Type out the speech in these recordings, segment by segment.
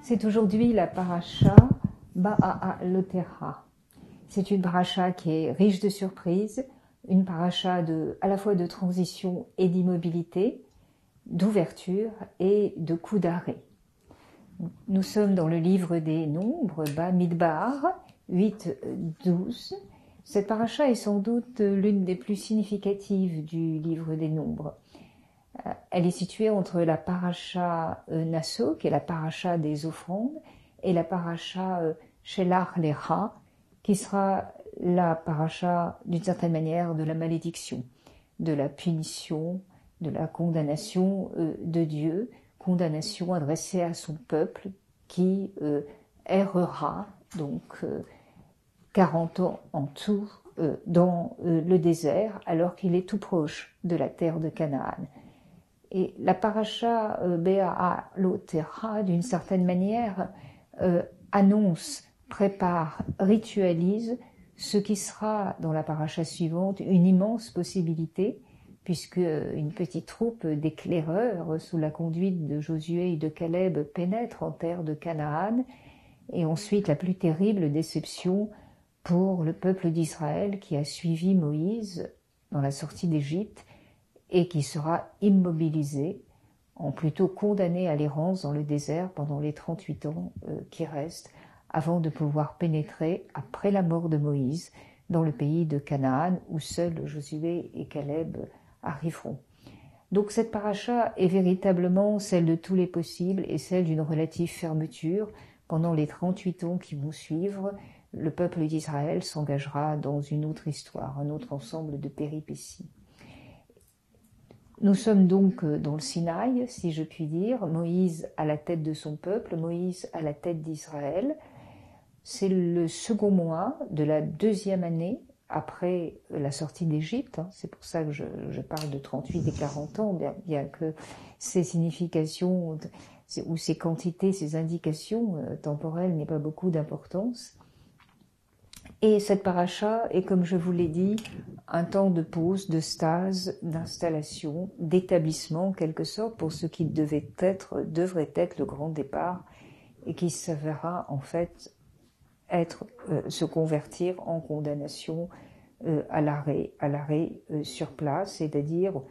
C'est aujourd'hui la paracha Ba'alotera. C'est une paracha qui est riche de surprises, une paracha à la fois de transition et d'immobilité, d'ouverture et de coup d'arrêt. Nous sommes dans le livre des Nombres, Bamidbar 8-12. Cette paracha est sans doute l'une des plus significatives du livre des Nombres. Elle est située entre la paracha Nasso, qui est la paracha des offrandes, et la paracha Shelach Lecha, qui sera la paracha, d'une certaine manière, de la malédiction, de la punition, de la condamnation de Dieu, condamnation adressée à son peuple qui errera, donc 40 ans en tout, dans le désert, alors qu'il est tout proche de la terre de Canaan. Et la paracha Ba'alotera, d'une certaine manière, annonce, prépare, ritualise ce qui sera, dans la paracha suivante, une immense possibilité, puisque une petite troupe d'éclaireurs, sous la conduite de Josué et de Caleb, pénètre en terre de Canaan, et ensuite la plus terrible déception pour le peuple d'Israël qui a suivi Moïse dans la sortie d'Égypte, et qui sera immobilisé, en plutôt condamné à l'errance dans le désert pendant les 38 ans qui restent, avant de pouvoir pénétrer, après la mort de Moïse, dans le pays de Canaan, où seuls Josué et Caleb arriveront. Donc cette paracha est véritablement celle de tous les possibles et celle d'une relative fermeture. Pendant les 38 ans qui vont suivre, le peuple d'Israël s'engagera dans une autre histoire, un autre ensemble de péripéties. Nous sommes donc dans le Sinaï, si je puis dire, Moïse à la tête de son peuple, Moïse à la tête d'Israël. C'est le second mois de la deuxième année après la sortie d'Égypte. C'est pour ça que je parle de 38 et 40 ans, bien que ces significations ou ces quantités, ces indications temporelles n'aient pas beaucoup d'importance. Et cette paracha est, comme je vous l'ai dit, un temps de pause, de stase, d'installation, d'établissement en quelque sorte pour ce qui devrait être le grand départ et qui s'avérera en fait se convertir en condamnation à l'arrêt sur place, c'est-à-dire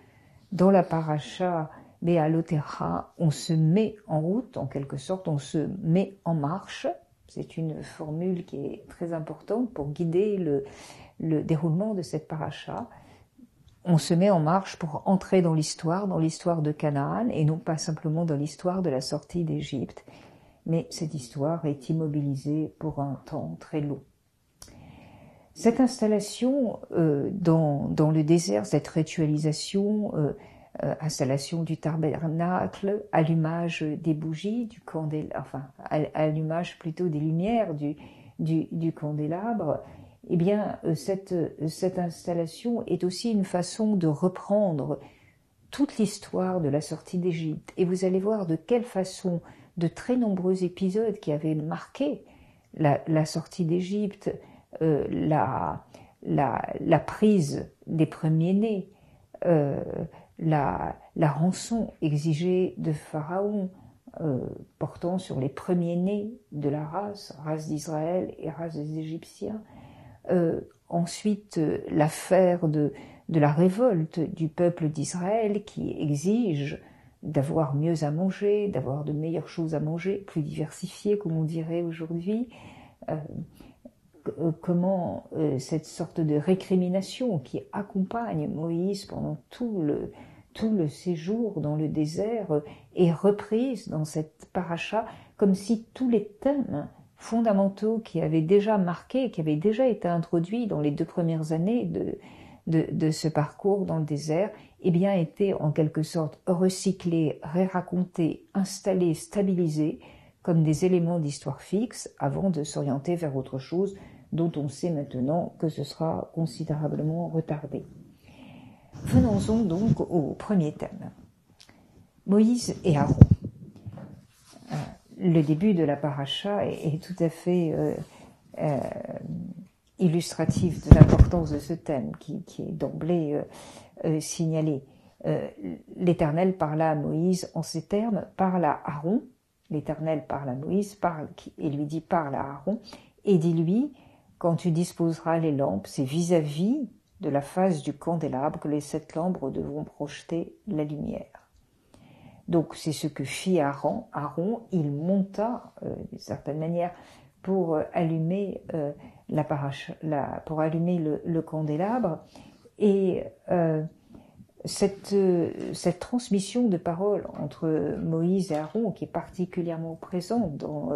dans la paracha Ba'alotera, on se met en route en quelque sorte, on se met en marche. C'est une formule qui est très importante pour guider le déroulement de cette paracha. On se met en marche pour entrer dans l'histoire de Canaan, et non pas simplement dans l'histoire de la sortie d'Égypte. Mais cette histoire est immobilisée pour un temps très long. Cette installation dans le désert, cette ritualisation, installation du tabernacle, allumage des bougies, allumage plutôt des lumières du candélabre, eh bien, cette installation est aussi une façon de reprendre toute l'histoire de la sortie d'Égypte. Et vous allez voir de quelle façon de très nombreux épisodes qui avaient marqué la sortie d'Égypte, la prise des premiers-nés, la rançon exigée de Pharaon portant sur les premiers-nés de la race d'Israël et race des Égyptiens. Ensuite, l'affaire de la révolte du peuple d'Israël qui exige d'avoir mieux à manger, d'avoir de meilleures choses à manger, plus diversifiées comme on dirait aujourd'hui. Comment cette sorte de récrimination qui accompagne Moïse pendant tout le séjour dans le désert est reprise dans cette paracha, comme si tous les thèmes fondamentaux qui avaient déjà marqué, qui avaient déjà été introduits dans les 2 premières années de ce parcours dans le désert, eh bien étaient en quelque sorte recyclés, ré-racontés, installés, stabilisés comme des éléments d'histoire fixe avant de s'orienter vers autre chose dont on sait maintenant que ce sera considérablement retardé. Venons-en donc au premier thème. Moïse et Aaron. Le début de la paracha est tout à fait illustratif de l'importance de ce thème qui est d'emblée signalé. l'Éternel parla à Moïse en ces termes, parle à Aaron, l'Éternel parle à Moïse, et lui dit parle à Aaron, et dis-lui, quand tu disposeras les lampes, c'est vis-à-vis de la face du candélabre que les 7 lampes devront projeter la lumière. Donc c'est ce que fit Aaron. Aaron, il monta d'une certaine manière pour allumer pour allumer le candélabre, et cette transmission de paroles entre Moïse et Aaron, qui est particulièrement présente dans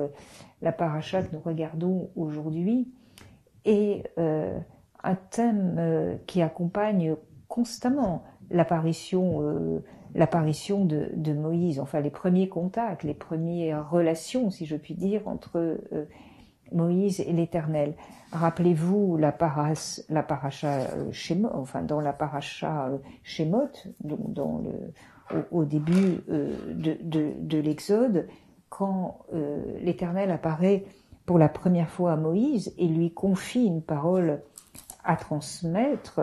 la paracha que nous regardons aujourd'hui, est un thème qui accompagne constamment l'apparition de Moïse, enfin les premiers contacts, les premières relations, si je puis dire, entre Moïse et l'Éternel. Rappelez-vous la paracha Shemot, enfin dans la paracha Shemot, au début de l'Exode, quand l'Éternel apparaît pour la première fois à Moïse et lui confie une parole à transmettre,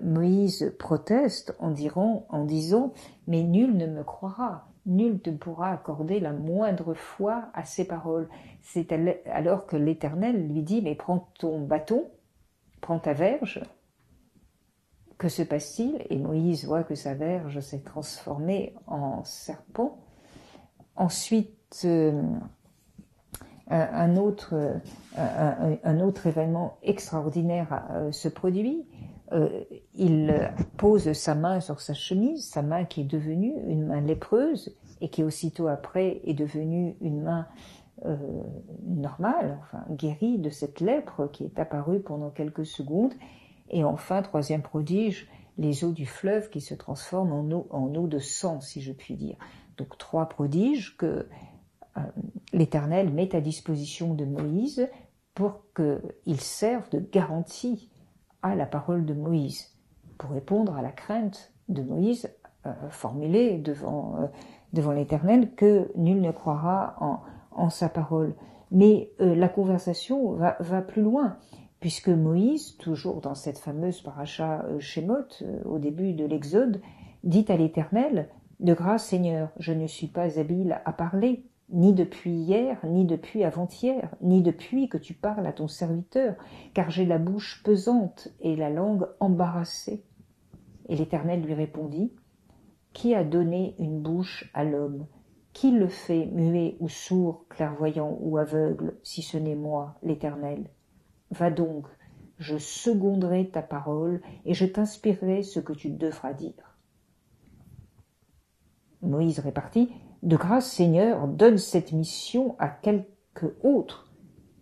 Moïse proteste en disant « Mais nul ne me croira, nul ne pourra accorder la moindre foi à ces paroles. » C'est alors que l'Éternel lui dit « Mais prends ton bâton, prends ta verge. » Que se passe-t-il? Et Moïse voit que sa verge s'est transformée en serpent. Ensuite, un autre événement extraordinaire se produit. Il pose sa main sur sa chemise, sa main qui est devenue une main lépreuse et qui aussitôt après est devenue une main normale, enfin guérie de cette lèpre qui est apparue pendant quelques secondes. Et enfin, troisième prodige, les eaux du fleuve qui se transforment en eau de sang, si je puis dire. Donc 3 prodiges que l'Éternel met à disposition de Moïse pour qu'il serve de garantie à la parole de Moïse, pour répondre à la crainte de Moïse formulée devant l'Éternel, que nul ne croira en sa parole. Mais la conversation va plus loin, puisque Moïse, toujours dans cette fameuse paracha Shemot, au début de l'Exode, dit à l'Éternel « De grâce Seigneur, je ne suis pas habile à parler, ni depuis hier, ni depuis avant-hier, ni depuis que tu parles à ton serviteur, car j'ai la bouche pesante et la langue embarrassée. » Et l'Éternel lui répondit, « Qui a donné une bouche à l'homme? Qui le fait muet ou sourd, clairvoyant ou aveugle, si ce n'est moi, l'Éternel? Va donc, je seconderai ta parole et je t'inspirerai ce que tu devras dire. » Moïse répartit, « De grâce, Seigneur, donne cette mission à quelque autre. »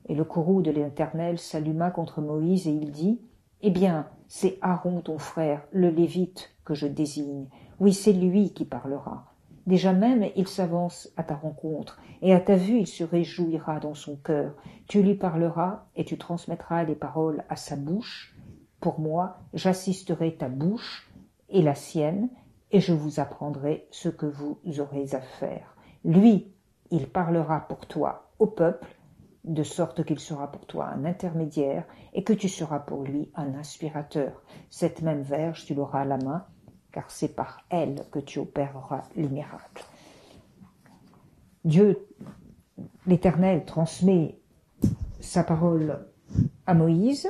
Et le courroux de l'Éternel s'alluma contre Moïse et il dit, « Eh bien, c'est Aaron ton frère, le Lévite, que je désigne. Oui, c'est lui qui parlera. Déjà même, il s'avance à ta rencontre, et à ta vue, il se réjouira dans son cœur. Tu lui parleras et tu transmettras les paroles à sa bouche. Pour moi, j'assisterai ta bouche et la sienne, et je vous apprendrai ce que vous aurez à faire. Lui, il parlera pour toi au peuple, de sorte qu'il sera pour toi un intermédiaire, et que tu seras pour lui un inspirateur. Cette même verge, tu l'auras à la main, car c'est par elle que tu opéreras les miracles. » Dieu, l'Éternel, transmet sa parole à Moïse,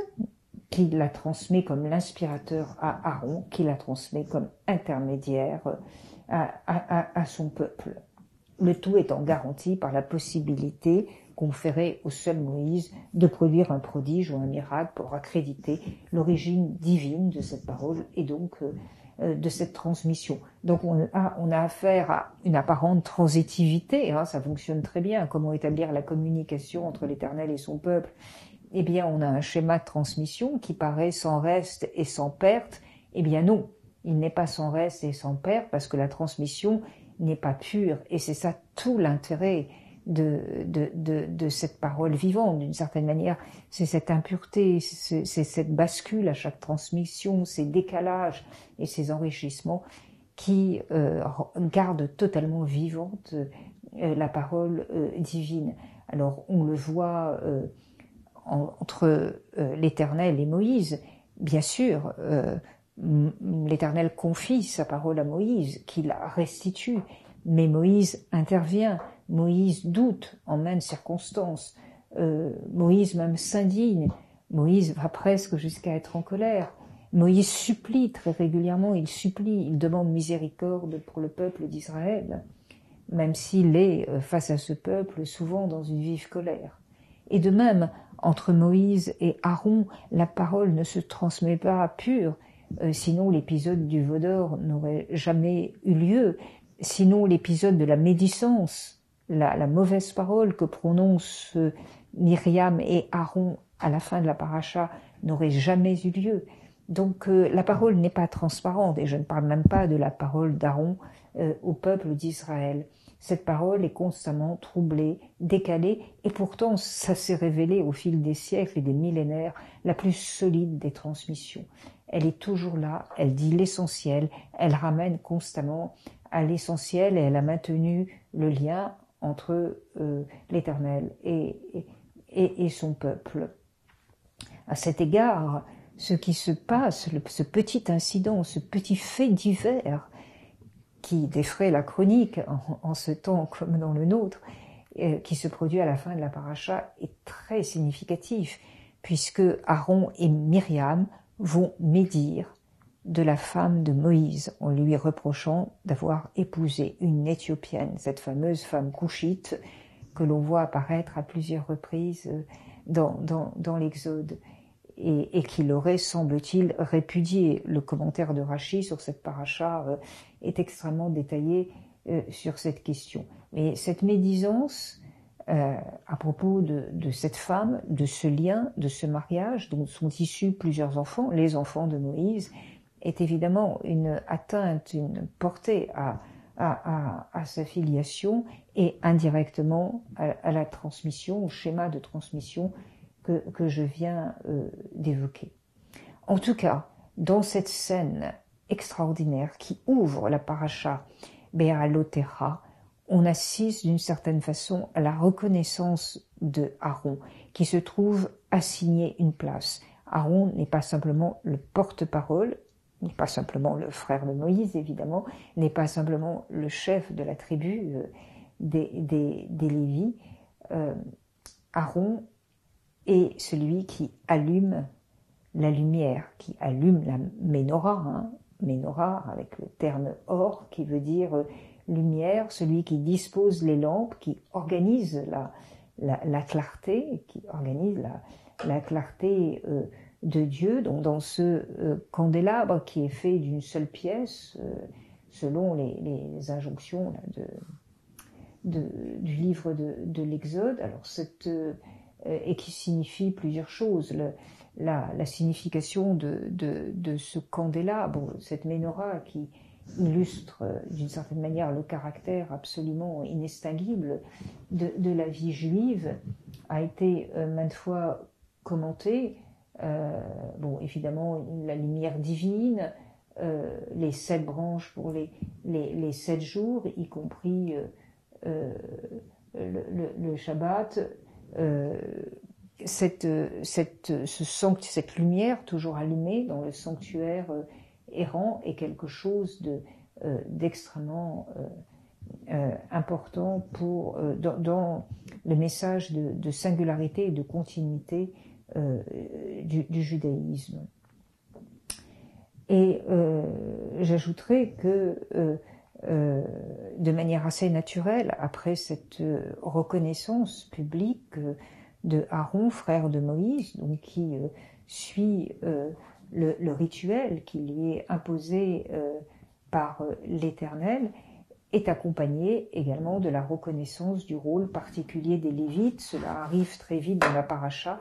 qui la transmet comme l'inspirateur à Aaron, qui la transmet comme intermédiaire à son peuple. Le tout étant garanti par la possibilité conférée au seul Moïse de produire un prodige ou un miracle pour accréditer l'origine divine de cette parole et donc de cette transmission. Donc on a affaire à une apparente transitivité, hein, ça fonctionne très bien. Comment établir la communication entre l'Éternel et son peuple? Eh bien, on a un schéma de transmission qui paraît sans reste et sans perte. Eh bien non, il n'est pas sans reste et sans perte parce que la transmission n'est pas pure. Et c'est ça tout l'intérêt de cette parole vivante, d'une certaine manière. C'est cette impureté, c'est cette bascule à chaque transmission, ces décalages et ces enrichissements qui gardent totalement vivante la parole divine. Alors, on le voit entre l'Éternel et Moïse, bien sûr, l'Éternel confie sa parole à Moïse, qui la restitue, mais Moïse intervient, Moïse doute en maintes circonstances, Moïse même s'indigne, Moïse va presque jusqu'à être en colère, Moïse supplie très régulièrement, il supplie, il demande miséricorde pour le peuple d'Israël, même s'il est face à ce peuple souvent dans une vive colère. Et de même, entre Moïse et Aaron, la parole ne se transmet pas pure, sinon l'épisode du veau d'or n'aurait jamais eu lieu, sinon l'épisode de la médisance, la mauvaise parole que prononcent Myriam et Aaron à la fin de la paracha n'aurait jamais eu lieu. Donc la parole n'est pas transparente, et je ne parle même pas de la parole d'Aaron au peuple d'Israël. Cette parole est constamment troublée, décalée, et pourtant ça s'est révélé au fil des siècles et des millénaires la plus solide des transmissions. Elle est toujours là, elle dit l'essentiel, elle ramène constamment à l'essentiel, et elle a maintenu le lien entre l'Éternel et son peuple. À cet égard, ce qui se passe, ce petit incident, ce petit fait divers qui défraie la chronique en ce temps comme dans le nôtre, qui se produit à la fin de la paracha, est très significatif, puisque Aaron et Myriam vont médire de la femme de Moïse, en lui reprochant d'avoir épousé une Éthiopienne, cette fameuse femme couchite que l'on voit apparaître à plusieurs reprises dans l'Exode, et qu'il aurait, semble-t-il, répudié. Le commentaire de Rachi sur cette paracha est extrêmement détaillé sur cette question. Mais cette médisance, à propos de cette femme, de ce lien, de ce mariage, dont sont issus plusieurs enfants, les enfants de Moïse, est évidemment une atteinte, une portée à sa filiation et indirectement à la transmission, au schéma de transmission que je viens d'évoquer. En tout cas, dans cette scène extraordinaire qui ouvre la paracha Béalotéra, on assiste d'une certaine façon à la reconnaissance de Aaron, qui se trouve assigné une place. Aaron n'est pas simplement le porte-parole, n'est pas simplement le frère de Moïse, évidemment, n'est pas simplement le chef de la tribu des Lévis. Aaron est celui qui allume la lumière, qui allume la Ménorah, Ménorah avec le terme or qui veut dire lumière, celui qui dispose les lampes, qui organise la clarté, qui organise la clarté de Dieu, donc dans ce candélabre qui est fait d'une seule pièce, selon les injonctions là, du livre de l'Exode. Alors et qui signifie plusieurs choses. La signification de ce candélabre, cette Ménorah qui illustre d'une certaine manière le caractère absolument inextinguible de la vie juive, a été maintes fois commentée. Évidemment, la lumière divine, les 7 branches pour les 7 jours, y compris le Shabbat, cette lumière toujours allumée dans le sanctuaire errant est quelque chose d'extrêmement important dans le message de singularité et de continuité du judaïsme. Et j'ajouterai que de manière assez naturelle, après cette reconnaissance publique de Aaron, frère de Moïse, donc qui suit le rituel qui lui est imposé par l'Éternel, est accompagné également de la reconnaissance du rôle particulier des Lévites. Cela arrive très vite dans la paracha,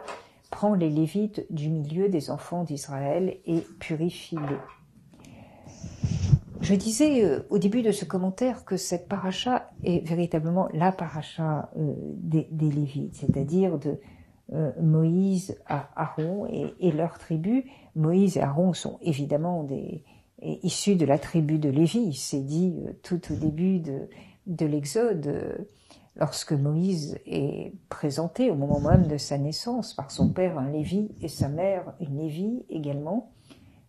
prend les Lévites du milieu des enfants d'Israël et purifie-les. Je disais au début de ce commentaire que cette paracha est véritablement la paracha des Lévites, c'est-à-dire de Moïse à Aaron et leur tribu. Moïse et Aaron sont évidemment issus de la tribu de Lévi. C'est dit tout au début de l'Exode, lorsque Moïse est présenté au moment même de sa naissance par son père un Lévi et sa mère une Lévi également.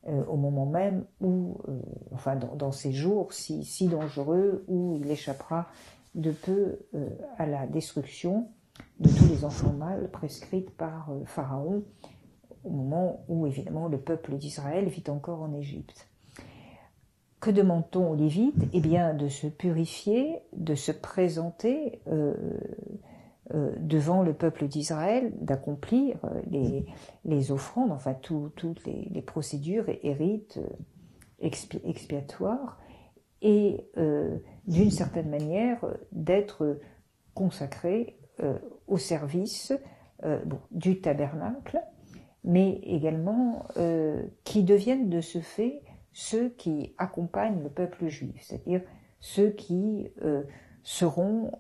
au moment même où, enfin dans ces jours si dangereux, où il échappera de peu à la destruction de tous les enfants mâles prescrite par Pharaon, au moment où évidemment le peuple d'Israël vit encore en Égypte. Que demande-t-on aux Lévites? Eh bien, de se purifier, de se présenter devant le peuple d'Israël, d'accomplir les offrandes, enfin toutes les procédures et rites expiatoires, et d'une certaine manière d'être consacrés au service du tabernacle, mais également qui deviennent de ce fait ceux qui accompagnent le peuple juif, c'est-à-dire ceux qui seront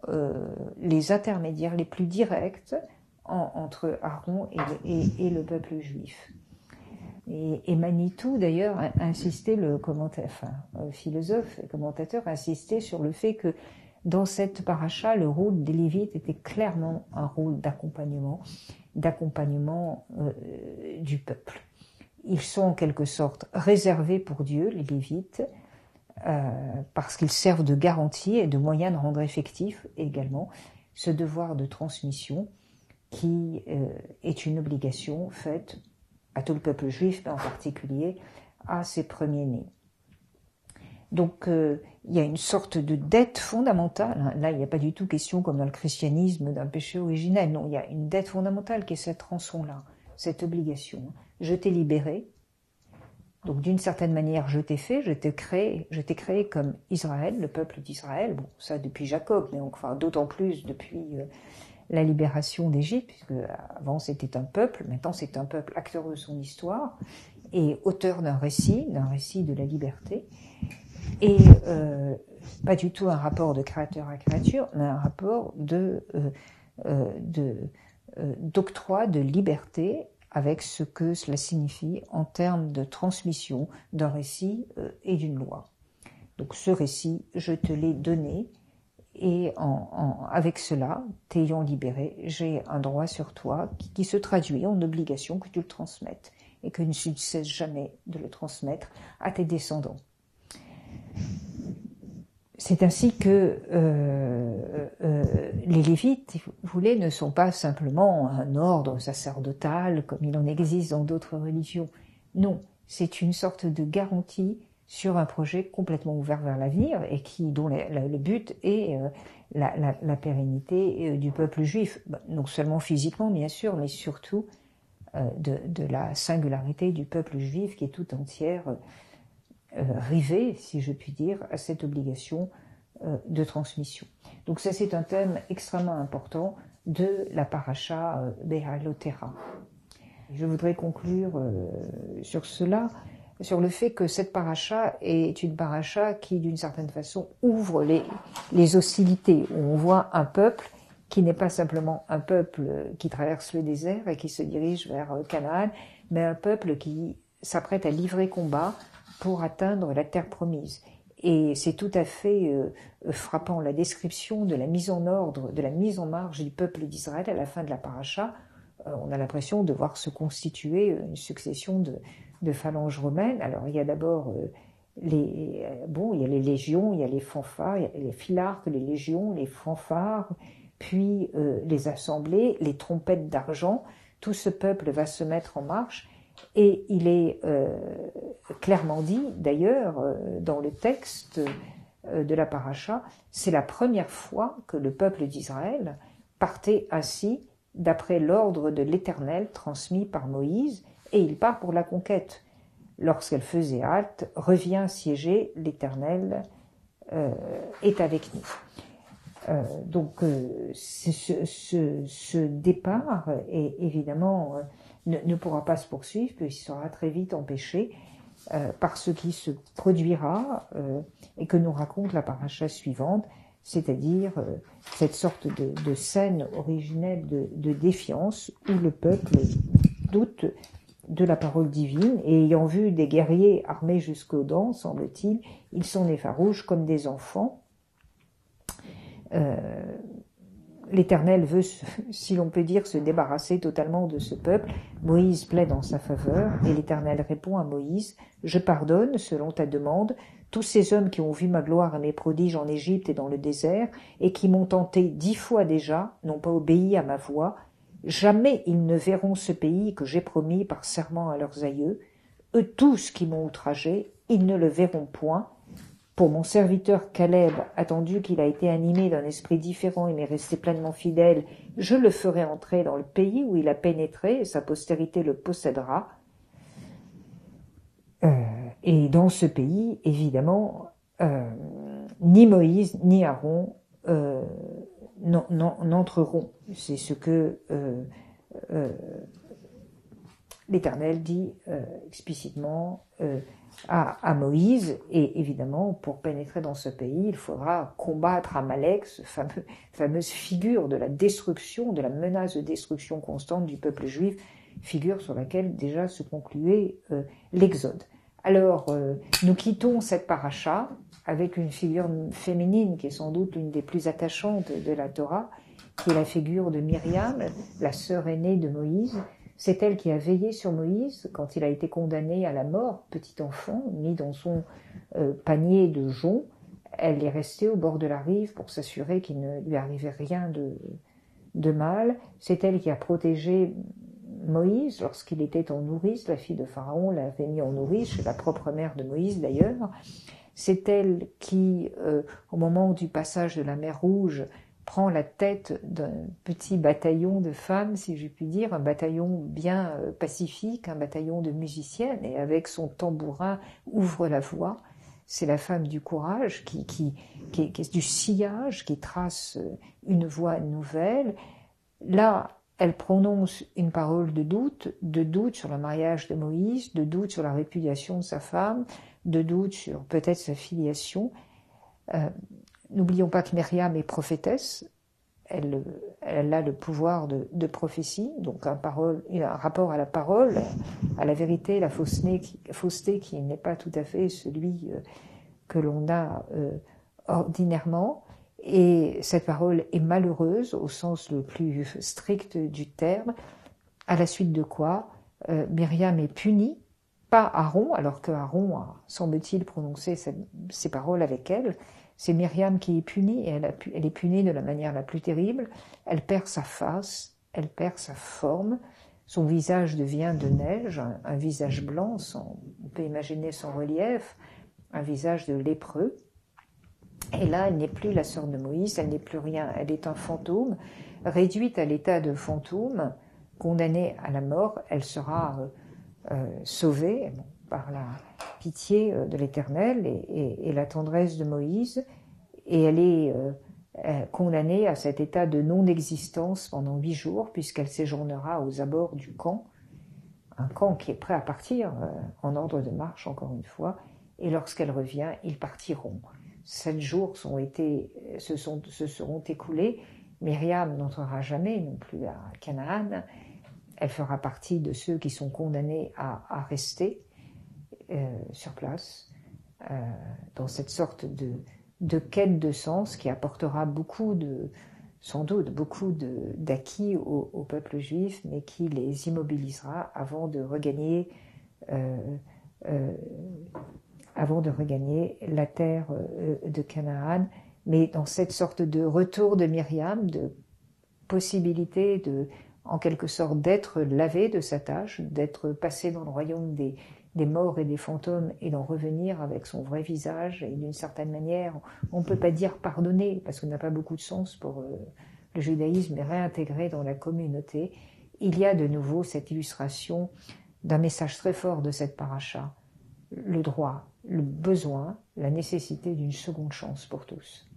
les intermédiaires les plus directs entre Aaron et le peuple juif. Et Manitou, d'ailleurs, a insisté, le philosophe et commentateur, a insisté sur le fait que dans cette paracha, le rôle des Lévites était clairement un rôle d'accompagnement du peuple. Ils sont en quelque sorte réservés pour Dieu, les Lévites, parce qu'ils servent de garantie et de moyen de rendre effectif également ce devoir de transmission qui est une obligation faite à tout le peuple juif, mais en particulier à ses premiers-nés. Donc il y a une sorte de dette fondamentale. Là, il n'y a pas du tout question, comme dans le christianisme, d'un péché originel. Non, il y a une dette fondamentale qui est cette rançon-là, cette obligation. Je t'ai libéré, donc d'une certaine manière, je t'ai créé comme Israël, le peuple d'Israël. Bon, ça depuis Jacob, mais enfin d'autant plus depuis la libération d'Égypte, puisque avant c'était un peuple, maintenant c'est un peuple acteur de son histoire et auteur d'un récit de la liberté. Et pas du tout un rapport de créateur à créature, mais un rapport d'octroi de liberté avec ce que cela signifie en termes de transmission d'un récit et d'une loi. Donc ce récit, je te l'ai donné, et avec cela, t'ayant libéré, j'ai un droit sur toi qui se traduit en obligation que tu le transmettes, et que tu ne cesses jamais de le transmettre à tes descendants. C'est ainsi que les Lévites, si vous voulez, ne sont pas simplement un ordre sacerdotal comme il en existe dans d'autres religions. Non, c'est une sorte de garantie sur un projet complètement ouvert vers l'avenir et dont le but est la pérennité du peuple juif, non seulement physiquement bien sûr, mais surtout de la singularité du peuple juif qui est tout entière rivée, si je puis dire, à cette obligation de transmission. Donc ça, c'est un thème extrêmement important de la paracha Béhalotera. Je voudrais conclure sur cela, sur le fait que cette paracha est une paracha qui, d'une certaine façon, ouvre les hostilités, où on voit un peuple qui n'est pas simplement un peuple qui traverse le désert et qui se dirige vers Canaan, mais un peuple qui s'apprête à livrer combat pour atteindre la terre promise. Et c'est tout à fait frappant la description de la mise en ordre, de la mise en marche du peuple d'Israël à la fin de la paracha. On a l'impression de voir se constituer une succession de phalanges romaines. Alors il y a d'abord il y a les légions, il y a les fanfares, il y a les philarques, les légions, les fanfares, puis les assemblées, les trompettes d'argent. Tout ce peuple va se mettre en marche. Et il est clairement dit, d'ailleurs, dans le texte de la paracha, c'est la première fois que le peuple d'Israël partait ainsi d'après l'ordre de l'Éternel transmis par Moïse, et il part pour la conquête. Lorsqu'elle faisait halte, revient siéger, l'Éternel est avec nous. Donc ce départ est évidemment ne pourra pas se poursuivre, puisqu'il sera très vite empêché par ce qui se produira et que nous raconte la paracha suivante, c'est-à-dire cette sorte de scène originelle de défiance où le peuple doute de la parole divine, et ayant vu des guerriers armés jusqu'aux dents, semble-t-il, ils sont effarouches comme des enfants. l'Éternel veut, si l'on peut dire, se débarrasser totalement de ce peuple. Moïse plaide en sa faveur et l'Éternel répond à Moïse, « Je pardonne, selon ta demande, tous ces hommes qui ont vu ma gloire et mes prodiges en Égypte et dans le désert et qui m'ont tenté 10 fois déjà, n'ont pas obéi à ma voix. Jamais ils ne verront ce pays que j'ai promis par serment à leurs aïeux. Eux tous qui m'ont outragé, ils ne le verront point. Pour mon serviteur Caleb, attendu qu'il a été animé d'un esprit différent et m'est resté pleinement fidèle, je le ferai entrer dans le pays où il a pénétré et sa postérité le possédera. » Et dans ce pays, évidemment, ni Moïse ni Aaron n'entreront. C'est ce que l'Éternel dit explicitement à Moïse. Et évidemment, pour pénétrer dans ce pays, il faudra combattre Amalek, ce fameuse figure de la destruction, de la menace de destruction constante du peuple juif, figure sur laquelle déjà se concluait l'Exode. Alors, nous quittons cette paracha avec une figure féminine qui est sans doute l'une des plus attachantes de la Torah, qui est la figure de Myriam, la sœur aînée de Moïse. C'est elle qui a veillé sur Moïse quand il a été condamné à la mort, petit enfant, mis dans son panier de joncs. Elle est restée au bord de la rive pour s'assurer qu'il ne lui arrivait rien de mal. C'est elle qui a protégé Moïse lorsqu'il était en nourrice. La fille de Pharaon l'avait mis en nourrice, chez la propre mère de Moïse d'ailleurs. C'est elle qui, au moment du passage de la mer Rouge, prend la tête d'un petit bataillon de femmes, si je puis dire, un bataillon bien pacifique, un bataillon de musiciennes, et avec son tambourin ouvre la voie. C'est la femme du courage, qui est du sillage, qui trace une voie nouvelle. Là, elle prononce une parole de doute sur le mariage de Moïse, de doute sur la répudiation de sa femme, de doute sur peut-être sa filiation. N'oublions pas que Myriam est prophétesse, elle a le pouvoir de prophétie, donc un rapport à la parole, à la vérité, la fausseté qui n'est pas tout à fait celui que l'on a ordinairement. Et cette parole est malheureuse au sens le plus strict du terme, à la suite de quoi Myriam est punie, pas Aaron, alors que Aaron a, semble-t-il, prononcé ces paroles avec elle. C'est Myriam qui est punie, et elle est punie de la manière la plus terrible. Elle perd sa face, elle perd sa forme, son visage devient de neige, un visage blanc, on peut imaginer son relief, un visage de lépreux. Et là, elle n'est plus la sœur de Moïse, elle n'est plus rien, elle est un fantôme. Réduite à l'état de fantôme, condamnée à la mort, elle sera sauvée par la pitié de l'Éternel et la tendresse de Moïse, et elle est condamnée à cet état de non-existence pendant 8 jours, puisqu'elle séjournera aux abords du camp, un camp qui est prêt à partir en ordre de marche, encore une fois, et lorsqu'elle revient, ils partiront. 7 jours se seront écoulés. Myriam n'entrera jamais non plus à Canaan. Elle fera partie de ceux qui sont condamnés à rester sur place, dans cette sorte de quête de sens qui apportera sans doute beaucoup d'acquis au peuple juif, mais qui les immobilisera avant de regagner la terre de Canaan. Mais dans cette sorte de retour de Myriam, de possibilité en quelque sorte d'être lavé de sa tâche, d'être passé dans le royaume des morts et des fantômes et d'en revenir avec son vrai visage, et d'une certaine manière, on ne peut pas dire pardonner, parce qu'on n'a pas beaucoup de sens pour le judaïsme, mais réintégré dans la communauté. Il y a de nouveau cette illustration d'un message très fort de cette paracha, le droit, le besoin, la nécessité d'une seconde chance pour tous.